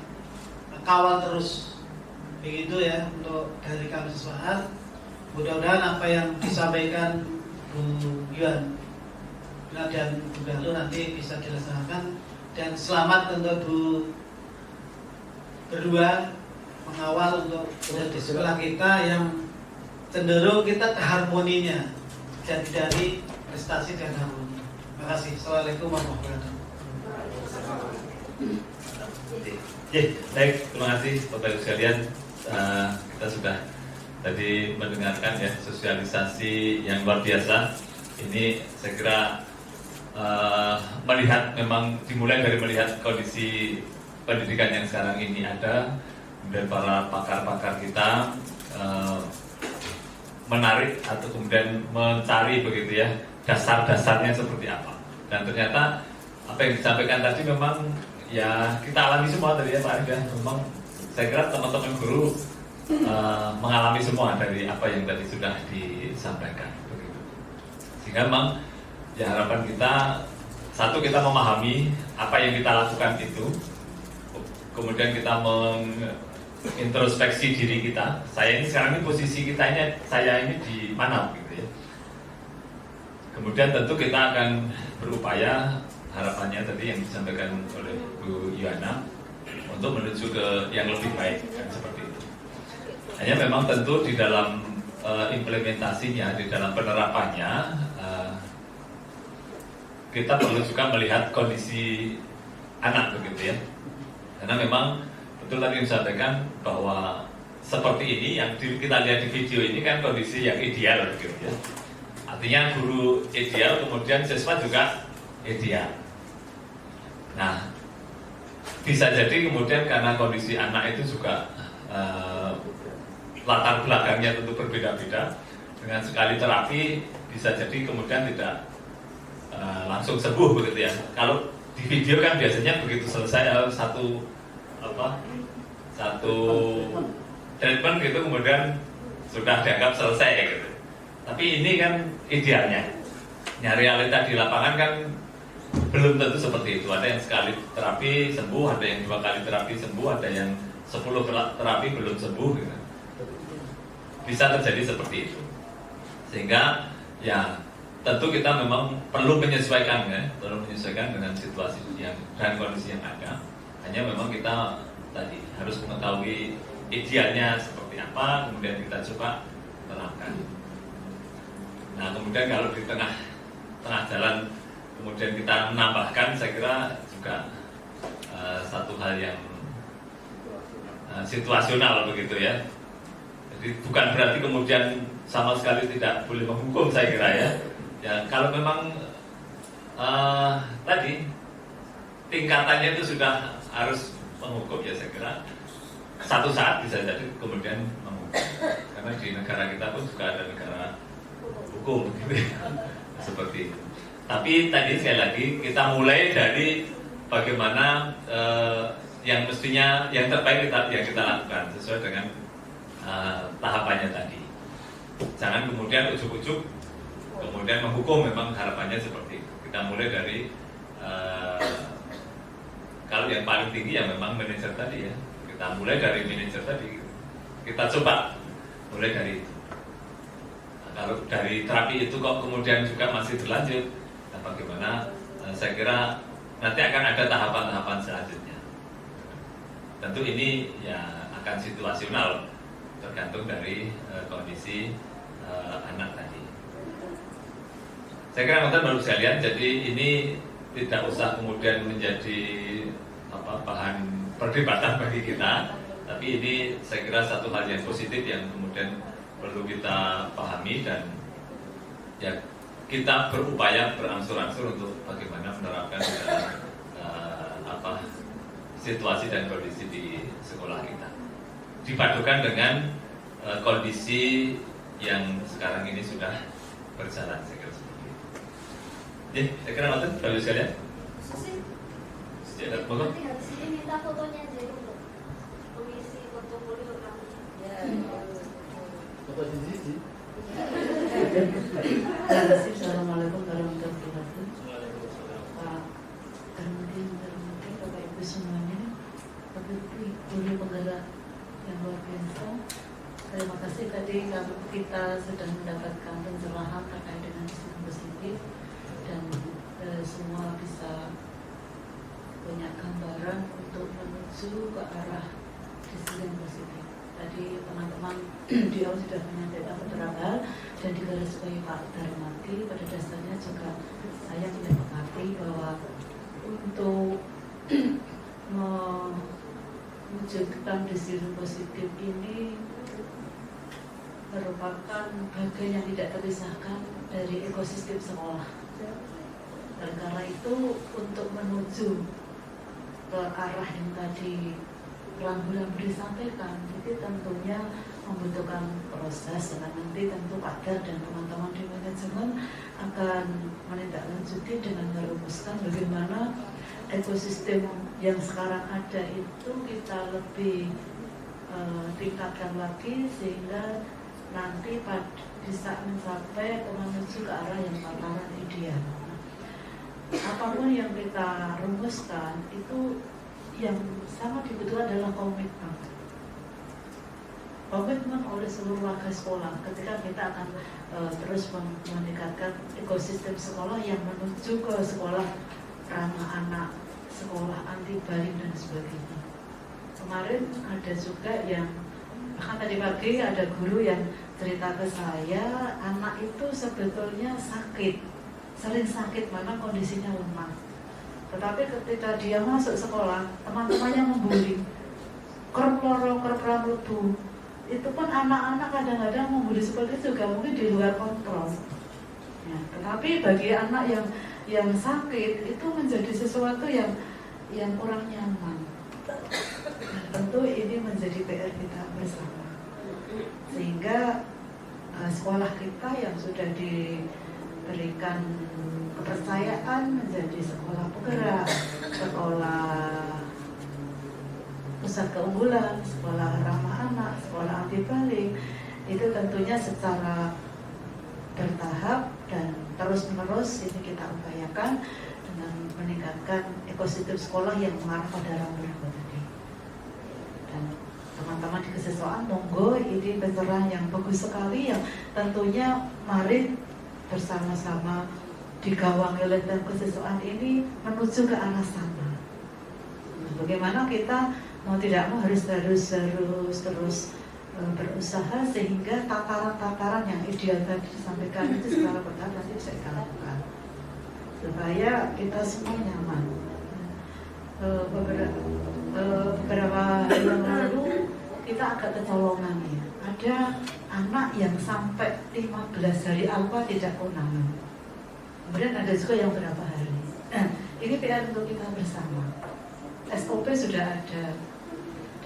Speaker 8: kawal terus, begitu ya, untuk dari kami siswaan. Mudah-mudahan apa yang disampaikan Bu Yohana dan Bu Galuh nanti bisa dilaksanakan, dan selamat untuk Bu berdua mengawal untuk di sekolah kita yang cenderung kita ke harmoninya, jadi dari prestasi dan harmoni. Terima kasih. Assalamualaikum warahmatullahi wabarakatuh.
Speaker 9: Baik, terima kasih Bapak Ibu sekalian. Kita sudah tadi mendengarkan ya sosialisasi yang luar biasa. Ini saya kira melihat, memang dimulai dari melihat kondisi pendidikan yang sekarang ini ada, kemudian para pakar-pakar kita menarik atau kemudian mencari begitu ya dasar-dasarnya seperti apa. Dan ternyata apa yang disampaikan tadi memang ya kita alami semua tadi ya Pak Arif ya. Memang saya kira teman-teman guru mengalami semua dari apa yang tadi sudah disampaikan begitu. Sehingga memang ya harapan kita, satu, kita memahami apa yang kita lakukan itu, kemudian kita introspeksi diri kita. Saya ini sekarang ini posisi kita ini, saya ini di mana gitu ya. Kemudian tentu kita akan berupaya, harapannya tadi yang disampaikan oleh Bu Yohana, untuk menuju ke yang lebih baik kan, seperti itu. Hanya memang tentu di dalam implementasinya, di dalam penerapannya, kita perlu juga melihat kondisi anak begitu ya. Karena memang betul tadi disampaikan bahwa seperti ini yang kita lihat di video ini kan kondisi yang ideal begitu ya. Artinya guru ideal, kemudian siswa juga ideal. Nah, bisa jadi kemudian karena kondisi anak itu juga latar belakangnya tentu berbeda-beda, dengan sekali terapi bisa jadi kemudian tidak langsung sembuh begitu ya. Kalau di video kan biasanya begitu selesai satu treatment gitu kemudian sudah dianggap selesai gitu. Tapi ini kan idealnya. Nah, realita di lapangan kan belum tentu seperti itu. Ada yang sekali terapi sembuh, ada yang 2 kali terapi sembuh, ada yang 10 terapi belum sembuh gitu. bisa terjadi seperti itu. Sehingga ya tentu kita memang perlu menyesuaikan dengan situasi dan kondisi yang ada. Hanya memang kita tadi harus mengetahui idealnya seperti apa, kemudian kita coba terapkan. Nah, kemudian kalau di tengah jalan kemudian kita menambahkan, saya kira juga satu hal yang situasional begitu ya. Jadi bukan berarti kemudian sama sekali tidak boleh menghukum, saya kira ya. Ya kalau memang tadi tingkatannya itu sudah harus menghukum, ya saya kira satu saat bisa jadi kemudian menghukum. Karena di negara kita pun juga ada negara hukum gitu ya. Seperti itu. Tapi tadi sekali lagi kita mulai dari bagaimana yang mestinya yang terbaik yang kita lakukan sesuai dengan tahapannya tadi. Jangan kemudian ujuk-ujuk kemudian menghukum, memang harapannya seperti itu. Kita mulai dari kalau yang paling tinggi ya memang manajer tadi ya. Kita mulai dari manajer tadi. Kita coba mulai dari itu. Nah, kalau dari terapi itu kok kemudian juga masih berlanjut, nah bagaimana? Saya kira nanti akan ada tahapan-tahapan selanjutnya. Tentu ini ya akan situasional, tergantung dari kondisi anak tadi. Saya kira nonton baru sekalian, jadi ini tidak usah kemudian menjadi bahan perdebatan bagi kita, tapi ini saya kira satu hal yang positif yang kemudian perlu kita pahami dan ya kita berupaya berangsur-angsur untuk bagaimana menerapkan situasi dan kondisi di sekolah kita, dipadukan dengan kondisi yang sekarang ini sudah berjalan. Saya kira seperti itu. Ya, saya kira nonton baru sekalian.
Speaker 10: Nanti habis ini minta fotonya aja dulu, mengisi portofolio kamu.
Speaker 7: Foto sisi.
Speaker 11: Assalamualaikum warahmatullahi wabarakatuh. Pak Termudin, Bapak Ibu semuanya, Bapak Ibu guru penggerak yang luar biasa. Terima kasih tadi kita sudah mendapatkan pencerahan terkait dengan sistem positif dan semua bisa punya gambaran untuk menuju ke arah sistem positif. Tadi teman-teman di awal sudah menyampaikan beberapa hal dan digarisbawahi Pak Darmati. Pada dasarnya juga saya menyepakati bahwa untuk mewujudkan decision positif ini merupakan bagian yang tidak terpisahkan dari ekosistem sekolah. Dan karena itu untuk menuju ke arah yang tadi rambu-rambu disampaikan, itu tentunya membutuhkan proses dan nanti tentu Pak Dar dan teman-teman di manajemen akan menindaklanjuti dengan merumuskan bagaimana ekosistem yang sekarang ada itu kita lebih tingkatkan lagi sehingga nanti bisa mencapai menuju ke arah yang tataran ideal. Apapun yang kita rumuskan itu yang sangat dibutuhkan adalah komitmen. Komitmen oleh seluruh warga sekolah ketika kita akan terus meningkatkan ekosistem sekolah yang menuju ke sekolah ramah anak, sekolah anti bullying dan sebagainya. Kemarin ada juga yang bahkan tadi pagi ada guru yang cerita ke saya, anak itu sebetulnya sakit, sering sakit mana kondisinya lemah. Tetapi ketika dia masuk sekolah, teman-temannya membuli, kerap loro, kerap rambutu. Itu pun anak-anak kadang-kadang membuli seperti itu juga mungkin di luar kontrol. Ya, tetapi bagi anak yang sakit itu menjadi sesuatu yang kurang nyaman. Nah, tentu ini menjadi PR kita bersama. Sehingga sekolah kita yang sudah diberikan kepercayaan menjadi sekolah penggerak, sekolah pusat keunggulan, sekolah ramah anak, sekolah anti bullying, itu tentunya secara bertahap dan terus-menerus ini kita upayakan dengan meningkatkan ekosistem sekolah yang mengarah pada rambu-rambu tadi. Dan teman-teman di kesiswaan, monggo ini pencerahan yang bagus sekali yang tentunya mari bersama-sama digawangi oleh tim kesiswaan ini menuju ke arah sana. Bagaimana kita mau tidak mau harus terus berusaha sehingga tataran-tataran yang ideal tadi disampaikan itu secara bertahap nanti bisa kita lakukan supaya kita semua nyaman. Beberapa hari yang lalu kita agak kecolongan ya. Ada anak yang sampai 15 hari alfa tidak konangan. Kemudian ada juga yang berapa hari. Ini PR untuk kita bersama. SOP sudah ada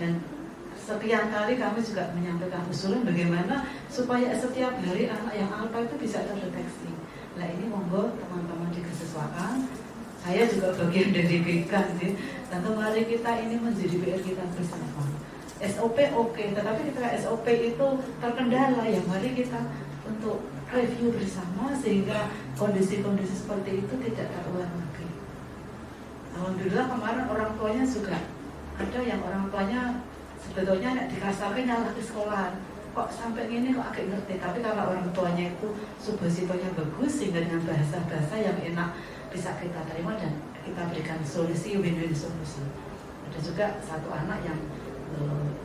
Speaker 11: dan sekian kali kami juga menyampaikan usulan bagaimana supaya setiap hari anak yang alfa itu bisa terdeteksi. Nah ini monggo teman-teman di kesiswaan, saya juga bagian dari BK nih. Tentu mari kita ini menjadi PR kita bersama. SOP oke, tetapi ketika SOP itu terkendala ya mari kita untuk review bersama sehingga kondisi-kondisi seperti itu tidak terulang lagi. Alhamdulillah kemarin orang tuanya juga ada yang orang tuanya sebetulnya dikasarkan nyalah di sekolah. Kok sampai gini kok agak ngerti, tapi kalau orang tuanya itu subhasitonya bagus sehingga dengan bahasa-bahasa yang enak bisa kita terima dan kita berikan solusi, win-win solusi. Ada juga satu anak yang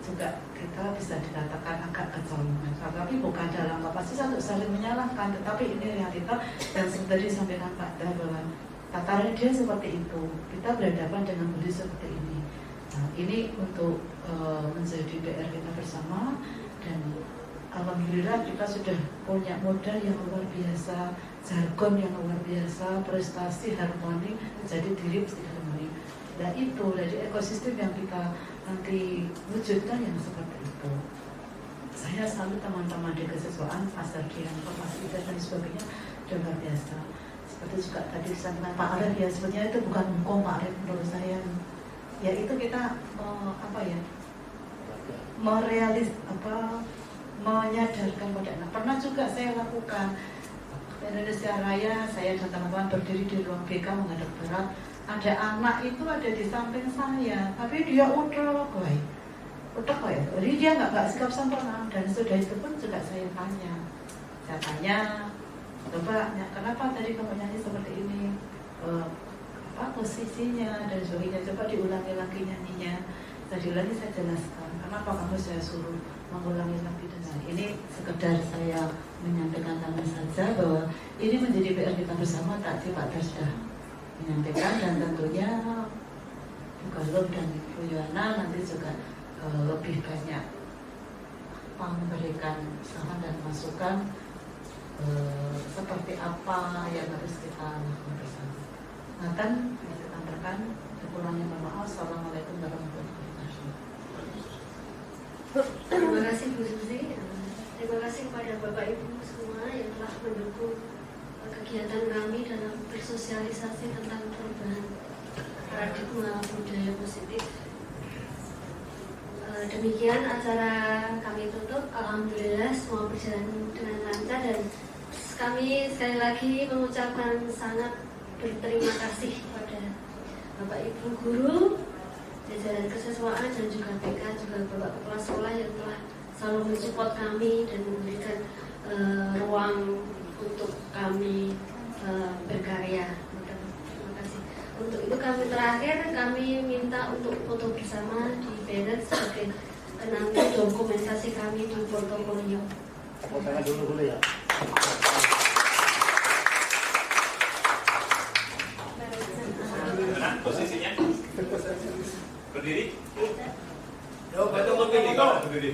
Speaker 11: juga kita bisa dikatakan agak kecolongan, tapi bukan dalam kapasitas untuk saling menyalahkan, tetapi ini realita dan seperti disampaikan Pak Dar bahwa tataran dia seperti itu, kita berhadapan dengan kondisi seperti ini. Nah, ini untuk menjadi PR kita bersama dan alhamdulillah kita sudah punya modal yang luar biasa, jargon yang luar biasa, prestasi harmoni menjadi diri mesti harmoni. Nah itu dari ekosistem yang kita nanti wujudkan yang seperti itu. Saya selalu teman-teman di kesiswaan, pasar dian, fasilitas dan sebagainya sudah luar biasa. Seperti juga tadi disampaikan Pak Arif ya, sebenarnya itu bukan hukum Pak Arif menurut saya. Ya itu kita menyadarkan pada anak. Pernah juga saya lakukan Indonesia Raya, saya dan teman-teman berdiri di ruang BK menghadap barat. Ada anak itu ada di samping saya, tapi dia udah ya. Jadi dia nggak sikap sempurna dan sudah itu pun juga saya tanya, coba kenapa tadi kamu nyanyi seperti ini, apa posisinya dan sebagainya, coba diulangi lagi nyanyinya. Tadi lagi saya jelaskan kenapa kamu saya suruh mengulangi lagi dan ini sekedar saya menyampaikan saja bahwa ini menjadi PR kita bersama. Tadi Pak Dar sudah menyampaikan dan tentunya Bu Galum dan Bu Yohana nanti juga lebih banyak memberikan saran dan masukan seperti apa yang harus kita lakukan bersama. Nah, kita tambahkan kekurangnya mohon maaf. Assalamualaikum warahmatullahi wabarakatuh.
Speaker 1: Terima kasih Bu Susi. Terima kasih kepada Bapak Ibu semua yang telah mendukung kegiatan kami dalam bersosialisasi tentang perubahan paradigma budaya positif. Demikian acara kami tutup. Alhamdulillah semua berjalan dengan lancar dan kami sekali lagi mengucapkan sangat berterima kasih kepada Bapak Ibu guru, jajaran kesiswaan dan juga BK, juga Bapak Kepala Sekolah yang telah selalu mensupport kami dan memberikan ruang untuk kami berkarya. Terima kasih. Untuk itu kami terakhir kami minta untuk foto bersama di banner sebagai nanti dokumentasi kami di portofolio.
Speaker 7: Fotonya dulu ya.
Speaker 9: Posisinya berdiri. Yo, bantu berdiri kalau berdiri.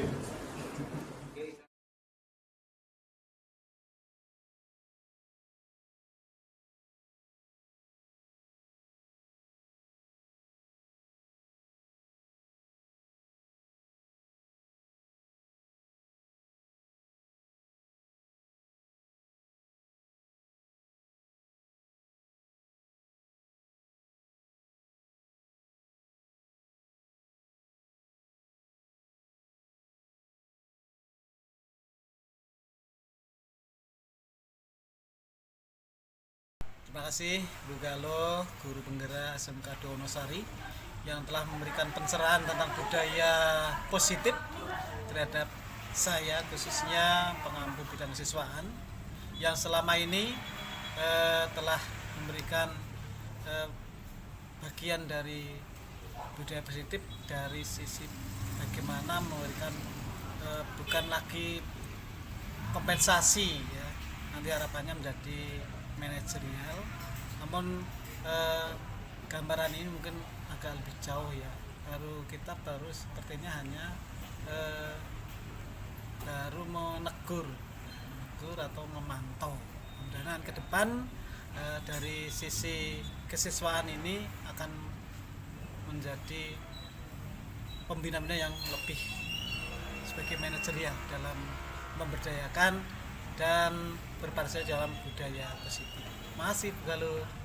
Speaker 8: Terima kasih Bu Galo, Guru Penggerak SMK Donosari yang telah memberikan pencerahan tentang budaya positif terhadap saya khususnya pengampu bidang siswaan yang selama ini telah memberikan bagian dari budaya positif dari sisi bagaimana memberikan bukan lagi kompensasi ya, nanti harapannya menjadi manajerial, namun gambaran ini mungkin agak lebih jauh ya, kita baru sepertinya hanya baru menegur atau memantau. Kemudian ke depan dari sisi kesiswaan ini akan menjadi pembina-pembina yang lebih sebagai manajerial dalam memberdayakan dan berpartisipasi dalam budaya positif. Masih Bu Galuh.